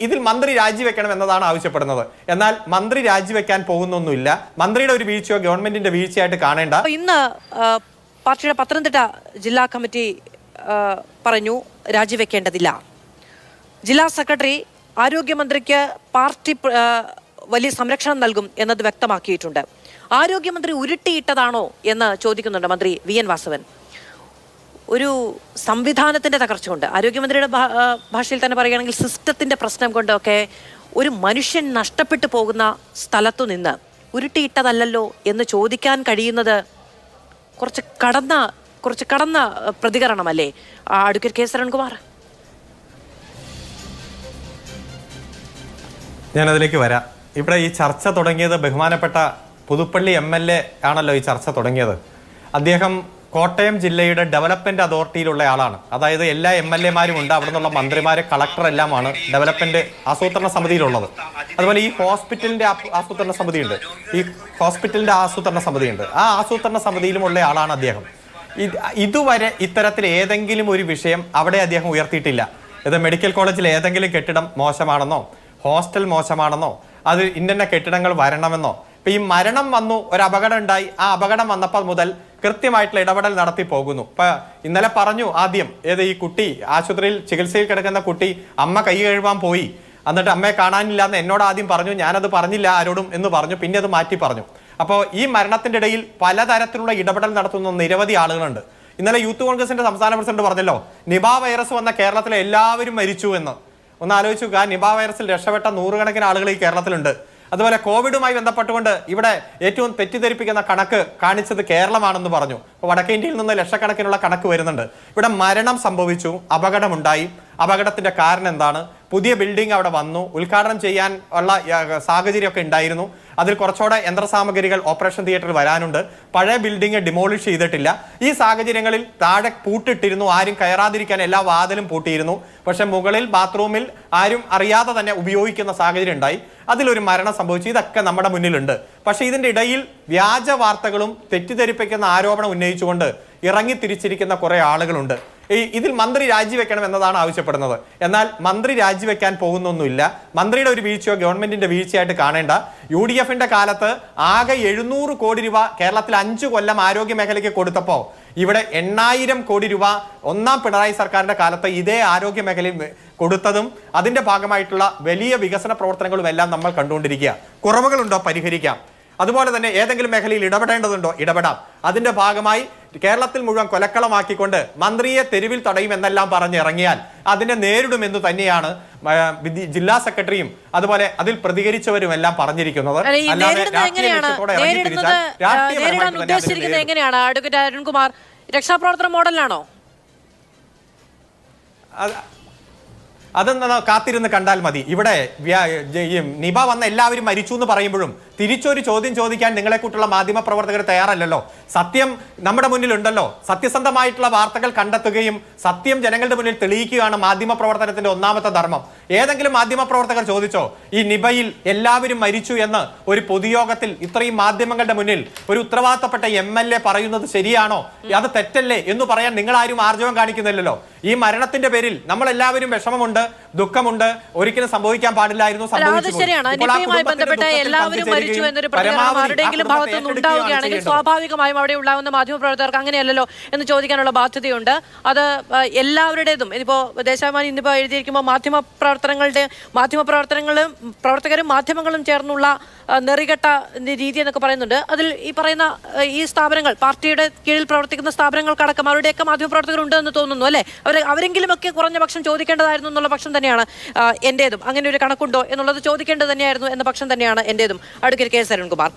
ഇതിൽ മന്ത്രി രാജിവെക്കണം എന്നതാണ് ആവശ്യപ്പെടുന്നത്. എന്നാൽ മന്ത്രി രാജിവെക്കാൻ പോകുന്നൊന്നുമില്ല. മന്ത്രിയുടെ ഒരു വീഴ്ചയോ ഗവൺമെന്റിന്റെ വീഴ്ചയായിട്ട് കാണേണ്ട. ഇന്ന് പാർട്ടിയുടെ പത്തനംതിട്ട ജില്ലാ കമ്മിറ്റി പറഞ്ഞു രാജിവെക്കേണ്ടതില്ല. ജില്ലാ സെക്രട്ടറി ആരോഗ്യമന്ത്രിക്ക് പാർട്ടി വലിയ സംരക്ഷണം നൽകും എന്നത് വ്യക്തമാക്കിയിട്ടുണ്ട്. ആരോഗ്യമന്ത്രി ഉരുട്ടിയിട്ടതാണോ എന്ന് ചോദിക്കുന്നുണ്ട് മന്ത്രി വി.എൻ. വാസവൻ. ഒരു സംവിധാനത്തിന്റെ തകർച്ച കൊണ്ട്, ആരോഗ്യമന്ത്രിയുടെ ഭാഷയിൽ തന്നെ പറയുകയാണെങ്കിൽ സിസ്റ്റത്തിന്റെ പ്രശ്നം കൊണ്ടൊക്കെ ഒരു മനുഷ്യൻ നഷ്ടപ്പെട്ടു പോകുന്ന സ്ഥലത്തു നിന്ന് ഉരുട്ടിയിട്ടതല്ലോ എന്ന് ചോദിക്കാൻ കഴിയുന്നത് കുറച്ച് കടന്ന പ്രതികരണമല്ലേ അഡ്വക്കേറ്റ് കെ സരൺകുമാർ? ഞാനതിലേക്ക് വരാം. ഇവിടെ ഈ ചർച്ച തുടങ്ങിയത് ബഹുമാനപ്പെട്ട പുതുപ്പള്ളി MLA ആണല്ലോ ഈ ചർച്ച തുടങ്ങിയത്. അദ്ദേഹം കോട്ടയം ജില്ലയുടെ ഡെവലപ്മെന്റ് അതോറിറ്റിയിലുള്ള ആളാണ്. അതായത് എല്ലാ MLA-മാരും ഉണ്ട്, അവിടെ നിന്നുള്ള മന്ത്രിമാരെ കളക്ടർ എല്ലാമാണ് ഡെവലപ്മെന്റ് ആസൂത്രണ സമിതിയിലുള്ളത്. അതുപോലെ ഈ ഹോസ്പിറ്റലിന്റെ ആസൂത്രണ സമിതിയുണ്ട്, ആ ആസൂത്രണ സമിതിയിലുമുള്ള ആളാണ് അദ്ദേഹം. ഇതുവരെ ഇത്തരത്തിൽ ഏതെങ്കിലും ഒരു വിഷയം അവിടെ അദ്ദേഹം ഉയർത്തിയിട്ടില്ല. ഇത് മെഡിക്കൽ കോളേജിൽ ഏതെങ്കിലും കെട്ടിടം മോശമാണെന്നോ ഹോസ്റ്റൽ മോശമാണെന്നോ അത് ഇന്ന കെട്ടിടങ്ങൾ വരണമെന്നോ. ഇപ്പൊ ഈ മരണം വന്നു, ഒരു അപകടം ഉണ്ടായി, ആ അപകടം വന്നപ്പോൾ മുതൽ കൃത്യമായിട്ടുള്ള ഇടപെടൽ നടത്തി പോകുന്നു. ഇപ്പൊ ഇന്നലെ പറഞ്ഞു ആദ്യം ഈ കുട്ടി ആശുപത്രിയിൽ ചികിത്സയിൽ കിടക്കുന്ന കുട്ടി അമ്മ കൈ കഴുകാൻ പോയി, എന്നിട്ട് അമ്മയെ കാണാനില്ല എന്ന് എന്നോട് ആദ്യം പറഞ്ഞു, ഞാനത് പറഞ്ഞില്ല ആരോടും എന്ന് പറഞ്ഞു, പിന്നെ അത് മാറ്റി പറഞ്ഞു. അപ്പോൾ ഈ മരണത്തിന്റെ ഇടയിൽ പലതരത്തിലുള്ള ഇടപെടൽ നടത്തുന്ന നിരവധി ആളുകളുണ്ട്. ഇന്നലെ യൂത്ത് കോൺഗ്രസിന്റെ സംസ്ഥാന പ്രസിഡന്റ് പറഞ്ഞല്ലോ, നിപ വൈറസ് വന്ന കേരളത്തിലെ എല്ലാവരും മരിച്ചു എന്ന്. ഒന്ന് ആലോചിച്ചു, നിപ വൈറസിൽ രക്ഷപ്പെട്ട നൂറുകണക്കിന് ആളുകൾ ഈ കേരളത്തിലുണ്ട്. അതുപോലെ കോവിഡുമായി ബന്ധപ്പെട്ടുകൊണ്ട് ഇവിടെ ഏറ്റവും തെറ്റിദ്ധരിപ്പിക്കുന്ന കണക്ക് കാണിച്ചത് കേരളമാണെന്ന് പറഞ്ഞു. അപ്പോൾ വടക്കേ ഇന്ത്യയിൽ നിന്ന് ലക്ഷക്കണക്കിനുള്ള കണക്ക് വരുന്നുണ്ട്. ഇവിടെ മരണം സംഭവിച്ചു, അപകടമുണ്ടായി. അപകടത്തിന്റെ കാരണം എന്താണ്? പുതിയ ബിൽഡിംഗ് അവിടെ വന്നു, ഉദ്ഘാടനം ചെയ്യാൻ ഉള്ള സാഹചര്യമൊക്കെ ഉണ്ടായിരുന്നു. അതിൽ കുറച്ചുകൂടെ യന്ത്രസാമഗ്രികൾ ഓപ്പറേഷൻ തിയേറ്ററിൽ വരാനുണ്ട്. പഴയ ബിൽഡിംഗ് ഡിമോളിഷ് ചെയ്തിട്ടില്ല. ഈ സാഹചര്യങ്ങളിൽ താഴെ പൂട്ടിട്ടിരുന്നു, ആരും കയറാതിരിക്കാൻ എല്ലാ വാതിലും പൂട്ടിയിരുന്നു. പക്ഷെ മുകളിൽ ബാത്റൂമിൽ ആരും അറിയാതെ തന്നെ ഉപയോഗിക്കുന്ന സാഹചര്യം ഉണ്ടായി. അതിലൊരു മരണം സംഭവിച്ചു. ഇതൊക്കെ നമ്മുടെ മുന്നിലുണ്ട്. പക്ഷെ ഇതിന്റെ ഇടയിൽ വ്യാജ വാർത്തകളും തെറ്റിദ്ധരിപ്പിക്കുന്ന ആരോപണം ഉന്നയിച്ചുകൊണ്ട് ഇറങ്ങി തിരിച്ചിരിക്കുന്ന കുറെ ആളുകളുണ്ട്. ഇതിൽ മന്ത്രി രാജിവെക്കണം എന്നതാണ് ആവശ്യപ്പെടുന്നത്. എന്നാൽ മന്ത്രി രാജിവെക്കാൻ പോകുന്നൊന്നുമില്ല. മന്ത്രിയുടെ ഒരു വീഴ്ചയോ ഗവൺമെന്റിന്റെ വീഴ്ചയായിട്ട് കാണേണ്ട. UDF-ന്റെ കാലത്ത് ആകെ 700 കോടി രൂപ കേരളത്തിൽ 5 കൊല്ലം ആരോഗ്യ മേഖലയ്ക്ക് കൊടുത്തപ്പോൾ ഇവിടെ 8,000 കോടി രൂപ ഒന്നാം പിണറായി സർക്കാരിന്റെ കാലത്ത് ഇതേ ആരോഗ്യ മേഖലയിൽ കൊടുത്തതും അതിന്റെ ഭാഗമായിട്ടുള്ള വലിയ വികസന പ്രവർത്തനങ്ങളും എല്ലാം നമ്മൾ കണ്ടുകൊണ്ടിരിക്കുക. കുറവുകളുണ്ടോ? പരിഹരിക്കാം. അതുപോലെ തന്നെ ഏതെങ്കിലും മേഖലയിൽ ഇടപെടേണ്ടതുണ്ടോ? ഇടപെടാം. അതിന്റെ ഭാഗമായി കേരളത്തിൽ മുഴുവൻ കൊലക്കളമാക്കിക്കൊണ്ട് മന്ത്രിയെ തെരുവിൽ തടയും എന്നെല്ലാം പറഞ്ഞിറങ്ങിയാൽ അതിനെ നേരിടുമെന്ന് തന്നെയാണ് ജില്ലാ സെക്രട്ടറിയും അതുപോലെ അതിൽ പ്രതികരിച്ചവരും എല്ലാം പറഞ്ഞിരിക്കുന്നത്. എങ്ങനെയാണ് അഡ്വക്കേറ്റ് അരുൺകുമാർ, രക്ഷാപ്രവർത്തന മോഡലാണോ? അതെന്താ കാത്തിരുന്ന് കണ്ടാൽ മതി. ഇവിടെ നിപ വന്ന എല്ലാവരും മരിച്ചു എന്ന് പറയുമ്പോഴും തിരിച്ചൊരു ചോദ്യം ചോദിക്കാൻ നിങ്ങളെ കൂട്ടുള്ള മാധ്യമ പ്രവർത്തകർ തയ്യാറല്ലല്ലോ. സത്യം നമ്മുടെ മുന്നിലുണ്ടല്ലോ. സത്യസന്ധമായിട്ടുള്ള വാർത്തകൾ കണ്ടെത്തുകയും സത്യം ജനങ്ങളുടെ മുന്നിൽ തെളിയിക്കുകയാണ് മാധ്യമ പ്രവർത്തനത്തിന്റെ ഒന്നാമത്തെ ധർമ്മം. ഏതെങ്കിലും മാധ്യമ പ്രവർത്തകർ ചോദിച്ചോ ഈ നിപയിൽ എല്ലാവരും മരിച്ചു എന്ന് ഒരു പൊതുയോഗത്തിൽ ഇത്രയും മാധ്യമങ്ങളുടെ മുന്നിൽ ഒരു ഉത്തരവാദിത്തപ്പെട്ട MLA പറയുന്നത് ശരിയാണോ? അത് തെറ്റല്ലേ എന്ന് പറയാൻ നിങ്ങൾ ആരും ആർജവം കാണിക്കുന്നില്ലല്ലോ. ഈ മരണത്തിന്റെ പേരിൽ നമ്മൾ എല്ലാവരും വിഷമമുണ്ട്, ദുഃഖമുണ്ട്, ഒരിക്കലും സംഭവിക്കാൻ പാടില്ലായിരുന്നു, ഉണ്ടാവുകയാണെങ്കിൽ സ്വാഭാവികമായും അവിടെ ഉണ്ടാകുന്ന മാധ്യമപ്രവർത്തകർക്ക് അങ്ങനെയല്ലല്ലോ എന്ന് ചോദിക്കാനുള്ള ബാധ്യതയുണ്ട്. അത് എല്ലാവരുടേതും. ഇനിയിപ്പോ ദേശാഭിമാനി ഇന്നിപ്പോ എഴുതിയിരിക്കുമ്പോൾ പ്രവർത്തകരും മാധ്യമങ്ങളും ചേർന്നുള്ള നെറികെട്ട രീതി എന്നൊക്കെ പറയുന്നുണ്ട്. അതിൽ ഈ പറയുന്ന ഈ സ്ഥാപനങ്ങൾ, പാർട്ടിയുടെ കീഴിൽ പ്രവർത്തിക്കുന്ന സ്ഥാപനങ്ങൾക്കടക്കം അവരുടെയൊക്കെ മാധ്യമപ്രവർത്തകർ ഉണ്ട് എന്ന് തോന്നുന്നു അല്ലെ? അവരെങ്കിലുമൊക്കെ കുറഞ്ഞ പക്ഷം ചോദിക്കേണ്ടതായിരുന്നു എന്നുള്ള പക്ഷം തന്നെയാണ് എന്റേതും. അങ്ങനെ ഒരു കണക്കുണ്ടോ എന്നുള്ളത് ചോദിക്കേണ്ടത് തന്നെയായിരുന്നു എന്ന പക്ഷം തന്നെയാണ് എന്റേതും. Advocate K. സരൺകുമാർ.